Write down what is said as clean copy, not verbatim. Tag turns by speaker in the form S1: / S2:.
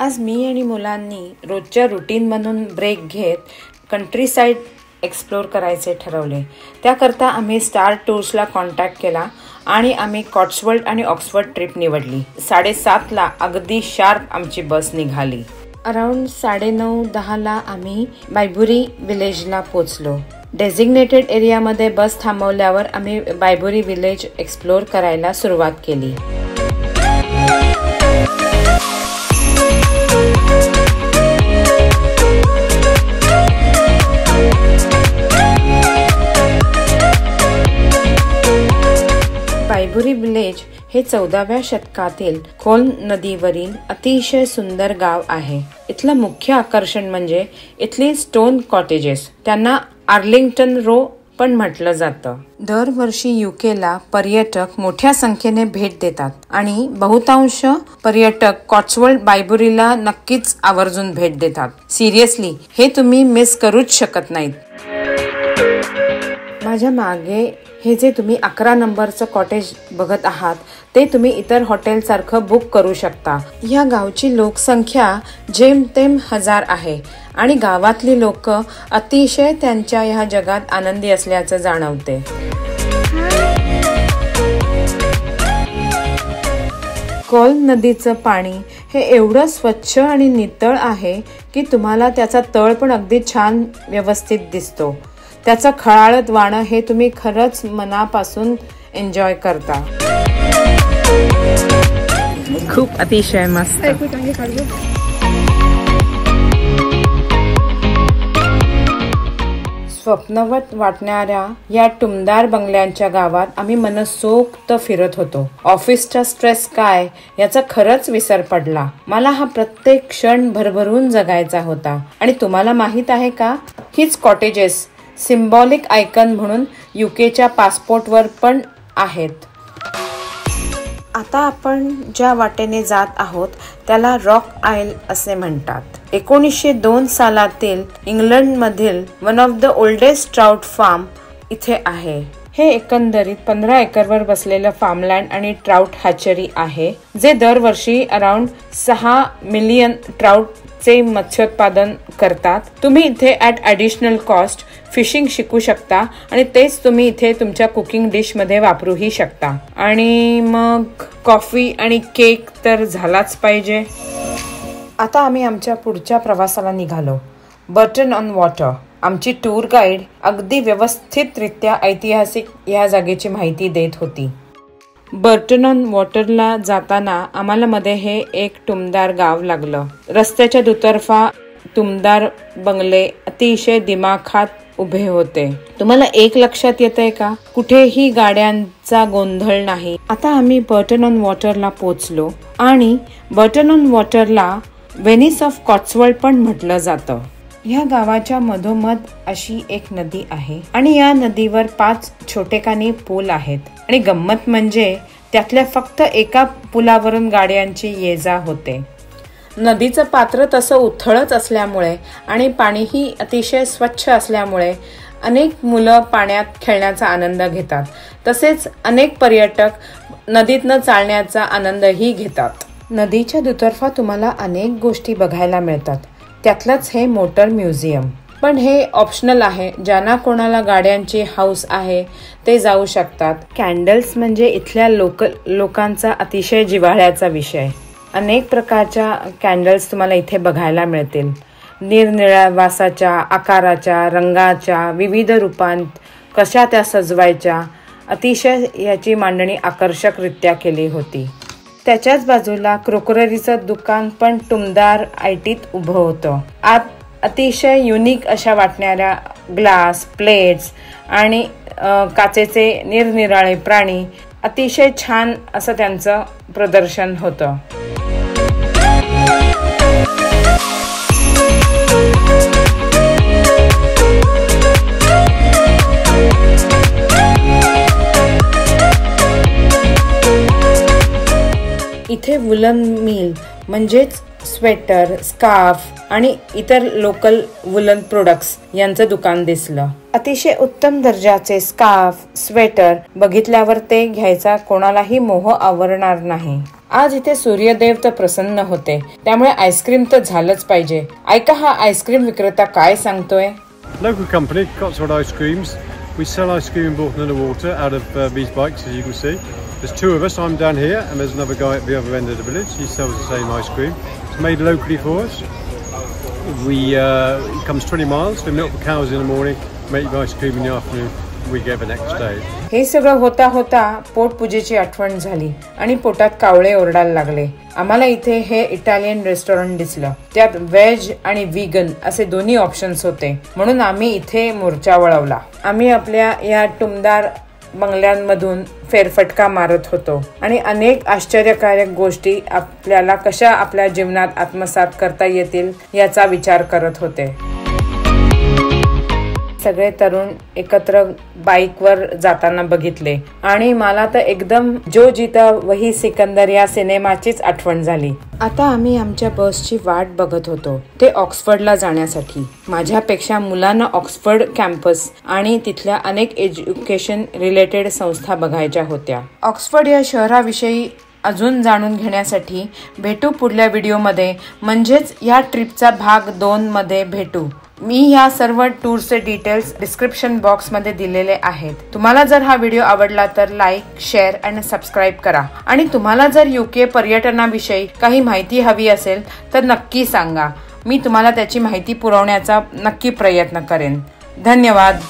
S1: आज मी आणि मुलांनी रोजच्या रूटीनमधून ब्रेक घेत कंट्रीसाईड एक्सप्लोर करायचे ठरवले। त्याकरता आम्ही स्टार टूर्सला कॉन्टॅक्ट केला आणि आम्ही कॉट्सवोल्ड आणि ऑक्सफर्ड ट्रिप निवडली। 7:30ला अगदी शार्प आमची बस निघाली। अराउंड 9:30-10ला आम्ही बायबुरी विलेजला पोचलो। डेझिग्नेटेड एरियामध्ये बस थांबवल्यावर आम्ही बायबुरी विलेज एक्सप्लोर करायला सुरुवात केली। बायबुरी विलेज हे 14व्या शतकातील खोल नदीवरील अतिशय सुंदर गाव आहे। इथलं मुख्य आकर्षण म्हणजे इथली स्टोन कॉटेजेस, त्यांना आर्लिंग्टन रो पण म्हटलं जातं। दरवर्षी यूकेला पर्यटक मोठ्या संख्येने भेट देतात आणि बहुतांश पर्यटक कॉट्सवोल्ड बायबुरीला नक्कीच आवर्जून भेट देतात। सिरियसली हे तुम्ही मिस करूच शकत नाहीत। माझ्या मागे हे जे तुम्ही 11 नंबरचं कॉटेज बघत आहात ते तुम्ही इतर हॉटेल सारखं बुक करू शकता। या गावची लोकसंख्या जेमतेम 1000 आहे आणि गावातली लोक अतिशय त्यांच्या या जगात आनंदी असल्याचं जाणवते। कोल नदीचं पाणी हे एवढं स्वच्छ आणि नितळ आहे की तुम्हाला त्याचा तळ पण अगदी छान व्यवस्थित दिसतो। त्याचं खळाळत वाहणं हे तुम्ही खरंच मनापासून एन्जॉय करता। खूप अतिशय मस्त। स्वप्नवत वाटणाऱ्या या टुमदार बंगल्यांच्या गावात आम्ही मनसोक्त फिरत होतो। ऑफिसचा स्ट्रेस काय याचा खरंच विसर पडला। मला हा प्रत्येक क्षण भरभरून जगायचा होता। आणि तुम्हाला माहित आहे का, हीच कॉटेजेस सिम्बॉलिक आयकॉन म्हणून यूकेच्या पासपोर्टवर पण आहेत। आता आपण ज्या वाटेने जात आहोत त्याला रॉक आयल असे म्हणतात। 1902 सालातील इंग्लंडमधील one of the oldest trout farm इथे आहे। हे एकंदरीत 15 एकरवर बसलेलं फार्मलँड आणि ट्राउट हॅचरी आहे, जे दरवर्षी अराउंड 6 मिलियन ट्राउटचे मत्स्योत्पादन करतात। तुम्ही इथे ॲट ॲडिशनल कॉस्ट फिशिंग शिकू शकता आणि तेच तुम्ही इथे तुमच्या कुकिंग डिश मध्ये वापरूही शकता। आणि मग कॉफी आणि केक तर झालाच पाहिजे। आता आम्ही आमच्या पुढच्या प्रवासाला निघालो। Burton on water. आमची टूर गाईड अगदी व्यवस्थितरित्या ऐतिहासिक या जागेची माहिती देत होती। बर्टन ऑन वॉटरला जाताना आम्हाला मध्ये हे एक टुमदार गाव लागलं। रस्त्याच्या दुतर्फा टुमदार बंगले अतिशय दिमाखात उभे होते। तुम्हाला एक लक्षात येतंय का, कुठेही गाड्यांचा गोंधळ नाही। आता आम्ही बर्टन ऑन वॉटरला पोहोचलो आणि बर्टन ऑन वॉटरला व्हेनिस ऑफ कॉट्सवोल्ड पण म्हटलं जातं। या गावाच्या मधोमध अशी एक नदी आहे आणि या नदीवर 5 छोटेखानी पूल आहेत। आणि गंमत म्हणजे त्यातल्या फक्त एका पुलावरून गाड्यांची ये-जा होते। नदीचं पात्र तसं उथळच असल्यामुळे आणि पाणीही अतिशय स्वच्छ असल्यामुळे अनेक मुलं पाण्यात खेळण्याचा आनंद घेतात। तसेच अनेक पर्यटक नदीतनं चालण्याचा आनंदही घेतात। नदीच्या दुतर्फा तुम्हाला अनेक गोष्टी बघायला मिळतात, त्यातलंच हे मोटर म्युझियम। पण हे ऑप्शनल आहे, ज्यांना कोणाला गाड्यांची हौस आहे ते जाऊ शकतात। कॅन्डल्स म्हणजे इथल्या लोकांचा अतिशय जिव्हाळ्याचा विषय। अनेक प्रकारच्या कॅन्डल्स तुम्हाला इथे बघायला मिळतील। निरनिळ्या वासाच्या, आकाराच्या, रंगाच्या, विविध रूपांत कशा त्या सजवायच्या, अतिशय याची मांडणी आकर्षकरित्या केली होती। त्याच्याच बाजूला क्रोकरीचं दुकान पण टुमदार आयटीत उभं होतं। आत अतिशय युनिक अशा वाटणाऱ्या ग्लास, प्लेट्स आणि काचेचे निरनिराळे प्राणी, अतिशय छान असं त्यांचं प्रदर्शन होतं। इथे वुलन मिल म्हणजेच स्वेटर, स्कार्फ आणि इतर लोकल वुलन प्रोडक्ट्स यांचं दुकान दिसलं। अतिशय उत्तम दर्जाचे स्कार्फ, स्वेटर बघितल्यावर ते घ्यायचा कोणालाही मोह आवरणार नाही। आज इथे सूर्यदेव तर प्रसन्न होते, त्यामुळे आईस्क्रीम तर झालंच पाहिजे. ऐका हा आईस्क्रीम विक्रेता काय सांगतोय.
S2: Local company, Cotswold Ice Creams. We sell ice cream in Bolton Underwater out of these bikes, as you can see. There's two of us. I'm down here, and there's another guy at the other end of the village. He sells the same ice cream. It's made locally for us. It comes 20 miles. We milk the cows in the morning, make ice cream in the afternoon. We get the next day.
S1: हे सगळं होता होता पोटपूजेची आठवण झाली आणि पोटात कावळे ओरडायला लागले. आम्हाला इथे हे इटालियन रेस्टॉरंट दिसलं. त्यात व्हेज आणि व्हीगन असे दोन्ही ऑप्शन्स होते, म्हणून आम्ही इथे मोर्चा वळवला. आम्ही आपल्या या टुमदार बंगल्यांमधून फेरफटका मारत होतो आणि अनेक आश्चर्यकारक गोष्टी आपल्याला कशा आपल्या जीवनात आत्मसात करता येतील याचा विचार करत होते. सगळे तरुण एकत्र बाईकवर जाताना बघितले आणि मला तर एकदम जो जीता वही सिकंदर या सिनेमाचीच आठवण झाली. आता आम्ही आमच्या बसची वाट बघत होतो, ते ऑक्सफर्डला जाण्यासाठी. माझ्यापेक्षा मुलांना ऑक्सफर्ड कॅम्पस आणि तिथल्या अनेक एज्युकेशन रिलेटेड संस्था बघायच्या होत्या. ऑक्सफर्ड या शहराविषयी अजून जाणून घेण्यासाठी भेटू पुढल्या व्हिडिओमध्ये, म्हणजेच या ट्रिपचा भाग 2 मध्ये भेटू. मी ह्या सर्व टूरचे डिटेल्स डिस्क्रिप्शन बॉक्समध्ये दिलेले आहेत. तुम्हाला जर हा व्हिडिओ आवडला तर लाईक, शेअर आणि सबस्क्राईब करा. आणि तुम्हाला जर UK पर्यटनाविषयी काही माहिती हवी असेल तर नक्की सांगा. मी तुम्हाला त्याची माहिती पुरवण्याचा नक्की प्रयत्न करेन. धन्यवाद.